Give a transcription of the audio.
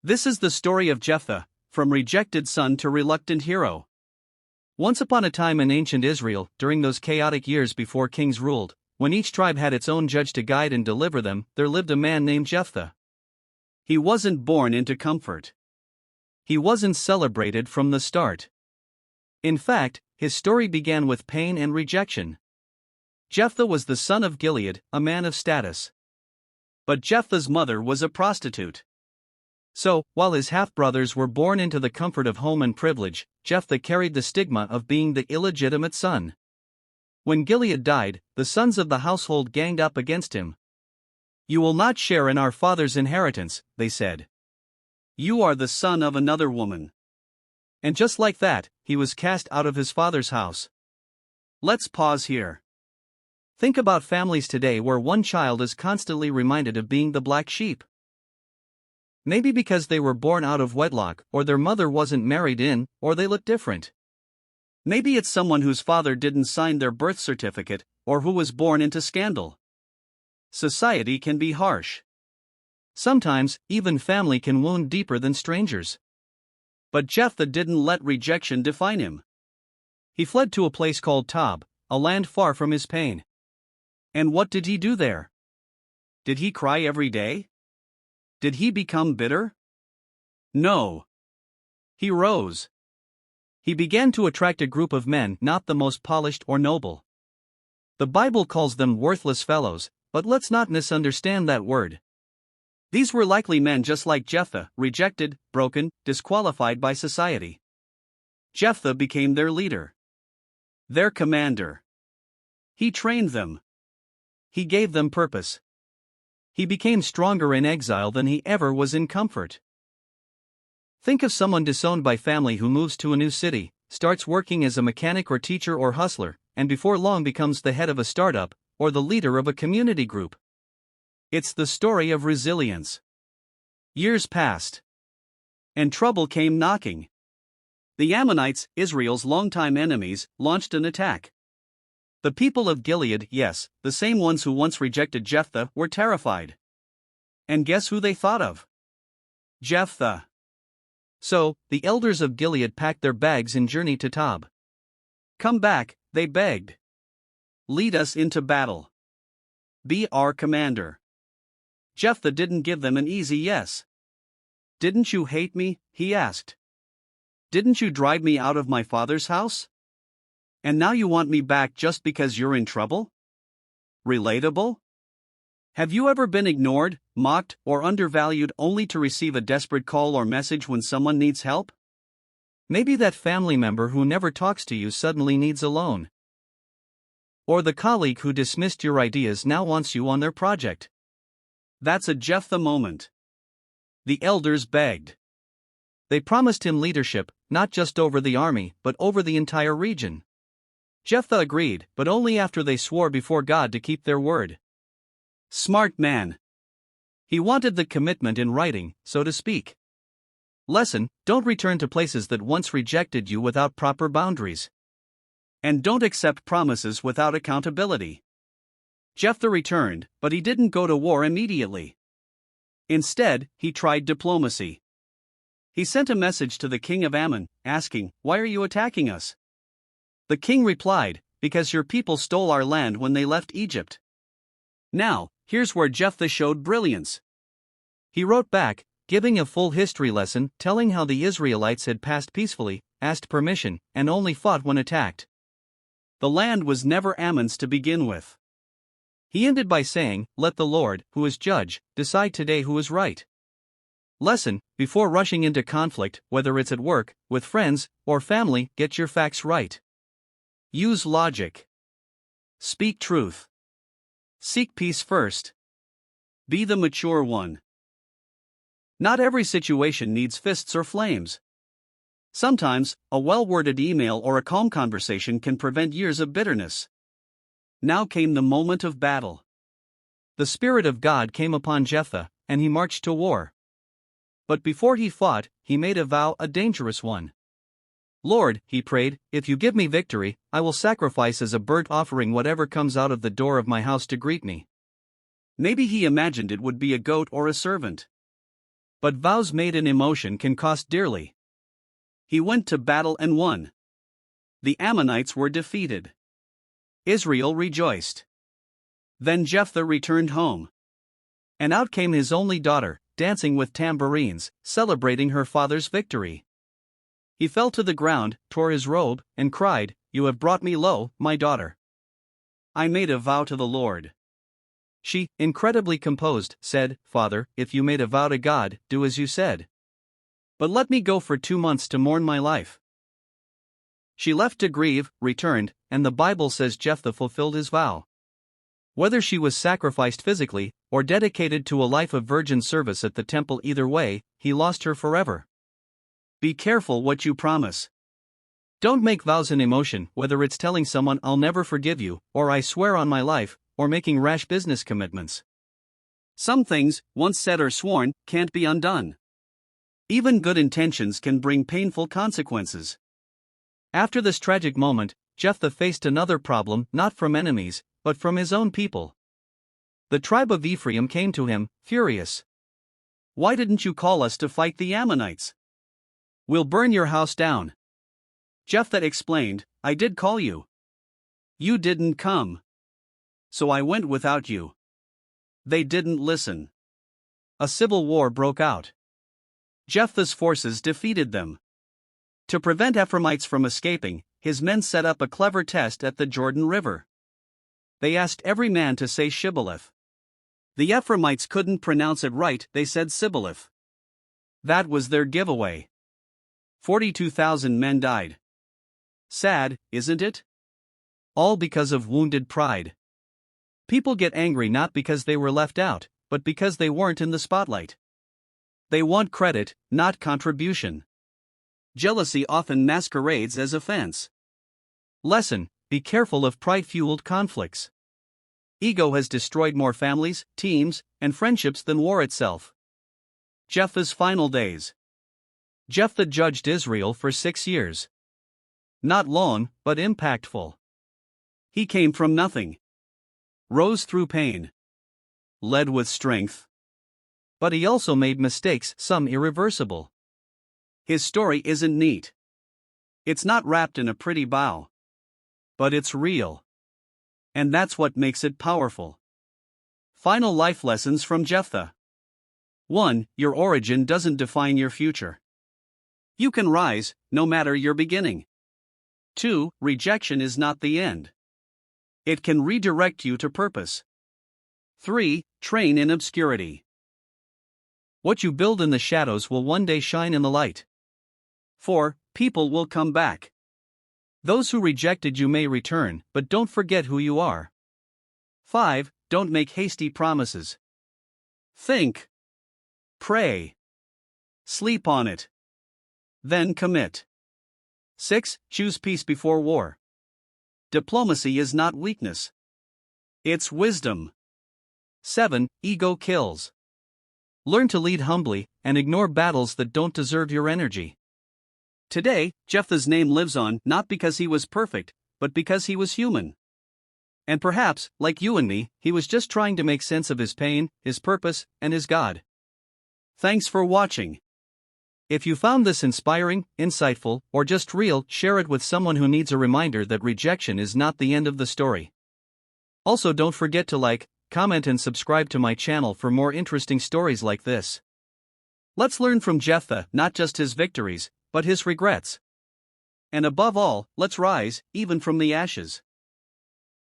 This is the story of Jephthah, from rejected son to reluctant hero. Once upon a time in ancient Israel, during those chaotic years before kings ruled, when each tribe had its own judge to guide and deliver them, there lived a man named Jephthah. He wasn't born into comfort. He wasn't celebrated from the start. In fact, his story began with pain and rejection. Jephthah was the son of Gilead, a man of status. But Jephthah's mother was a prostitute. So, while his half-brothers were born into the comfort of home and privilege, Jephthah carried the stigma of being the illegitimate son. When Gilead died, the sons of the household ganged up against him. "You will not share in our father's inheritance," they said. "You are the son of another woman." And just like that, he was cast out of his father's house. Let's pause here. Think about families today where one child is constantly reminded of being the black sheep. Maybe because they were born out of wedlock, or their mother wasn't married in, or they look different. Maybe it's someone whose father didn't sign their birth certificate, or who was born into scandal. Society can be harsh. Sometimes, even family can wound deeper than strangers. But Jephthah didn't let rejection define him. He fled to a place called Tob, a land far from his pain. And what did he do there? Did he cry every day? Did he become bitter? No. He rose. He began to attract a group of men not the most polished or noble. The Bible calls them worthless fellows, but let's not misunderstand that word. These were likely men just like Jephthah, rejected, broken, disqualified by society. Jephthah became their leader. Their commander. He trained them. He gave them purpose. He became stronger in exile than he ever was in comfort. Think of someone disowned by family who moves to a new city, starts working as a mechanic or teacher or hustler, and before long becomes the head of a startup, or the leader of a community group. It's the story of resilience. Years passed. And trouble came knocking. The Ammonites, Israel's longtime enemies, launched an attack. The people of Gilead, yes, the same ones who once rejected Jephthah, were terrified. And guess who they thought of? Jephthah. So, the elders of Gilead packed their bags and journeyed to Tob. "Come back," they begged. "Lead us into battle. Be our commander." Jephthah didn't give them an easy yes. "Didn't you hate me?" he asked. "Didn't you drive me out of my father's house? And now you want me back just because you're in trouble? Relatable? Have you ever been ignored, mocked, or undervalued only to receive a desperate call or message when someone needs help? Maybe that family member who never talks to you suddenly needs a loan. Or the colleague who dismissed your ideas now wants you on their project. That's a Jephthah moment. The elders begged. They promised him leadership, not just over the army, but over the entire region. Jephthah agreed, but only after they swore before God to keep their word. Smart man. He wanted the commitment in writing, so to speak. Lesson: don't return to places that once rejected you without proper boundaries. And don't accept promises without accountability. Jephthah returned, but he didn't go to war immediately. Instead, he tried diplomacy. He sent a message to the king of Ammon, asking, "Why are you attacking us?" The king replied, "Because your people stole our land when they left Egypt." Now, here's where Jephthah showed brilliance. He wrote back, giving a full history lesson, telling how the Israelites had passed peacefully, asked permission, and only fought when attacked. The land was never Ammon's to begin with. He ended by saying, "Let the Lord, who is judge, decide today who is right." Lesson: before rushing into conflict, whether it's at work, with friends, or family, get your facts right. Use logic. Speak truth. Seek peace first. Be the mature one. Not every situation needs fists or flames. Sometimes, a well-worded email or a calm conversation can prevent years of bitterness. Now came the moment of battle. The Spirit of God came upon Jephthah, and he marched to war. But before he fought, he made a vow, a dangerous one. "Lord," he prayed, "if you give me victory, I will sacrifice as a burnt offering whatever comes out of the door of my house to greet me." Maybe he imagined it would be a goat or a servant. But vows made in emotion can cost dearly. He went to battle and won. The Ammonites were defeated. Israel rejoiced. Then Jephthah returned home. And out came his only daughter, dancing with tambourines, celebrating her father's victory. He fell to the ground, tore his robe, and cried, "You have brought me low, my daughter. I made a vow to the Lord." She, incredibly composed, said, "Father, if you made a vow to God, do as you said. But let me go for 2 months to mourn my life." She left to grieve, returned, and the Bible says Jephthah fulfilled his vow. Whether she was sacrificed physically, or dedicated to a life of virgin service at the temple, either way, he lost her forever. Be careful what you promise. Don't make vows in emotion, whether it's telling someone "I'll never forgive you," or "I swear on my life," or making rash business commitments. Some things, once said or sworn, can't be undone. Even good intentions can bring painful consequences. After this tragic moment, Jephthah faced another problem, not from enemies, but from his own people. The tribe of Ephraim came to him, furious. "Why didn't you call us to fight the Ammonites? We'll burn your house down." Jephthah explained, "I did call you. You didn't come. So I went without you." They didn't listen. A civil war broke out. Jephthah's forces defeated them. To prevent Ephraimites from escaping, his men set up a clever test at the Jordan River. They asked every man to say Shibboleth. The Ephraimites couldn't pronounce it right, they said Sibboleth. That was their giveaway. 42,000 men died. Sad, isn't it? All because of wounded pride. People get angry not because they were left out, but because they weren't in the spotlight. They want credit, not contribution. Jealousy often masquerades as offense. Lesson: be careful of pride-fueled conflicts. Ego has destroyed more families, teams, and friendships than war itself. Jephthah's final days. Jephthah judged Israel for 6 years. Not long, but impactful. He came from nothing. Rose through pain. Led with strength. But he also made mistakes, some irreversible. His story isn't neat. It's not wrapped in a pretty bow. But it's real. And that's what makes it powerful. Final life lessons from Jephthah. 1. Your origin doesn't define your future. You can rise, no matter your beginning. 2. Rejection is not the end. It can redirect you to purpose. 3. Train in obscurity. What you build in the shadows will one day shine in the light. 4. People will come back. Those who rejected you may return, but don't forget who you are. 5. Don't make hasty promises. Think. Pray. Sleep on it. Then commit. 6. Choose peace before war. Diplomacy is not weakness. It's wisdom. 7. Ego kills. Learn to lead humbly, and ignore battles that don't deserve your energy. Today, Jephthah's name lives on not because he was perfect, but because he was human. And perhaps, like you and me, he was just trying to make sense of his pain, his purpose, and his God. Thanks for watching. If you found this inspiring, insightful, or just real, share it with someone who needs a reminder that rejection is not the end of the story. Also, don't forget to like, comment, and subscribe to my channel for more interesting stories like this. Let's learn from Jephthah, not just his victories, but his regrets. And above all, let's rise, even from the ashes.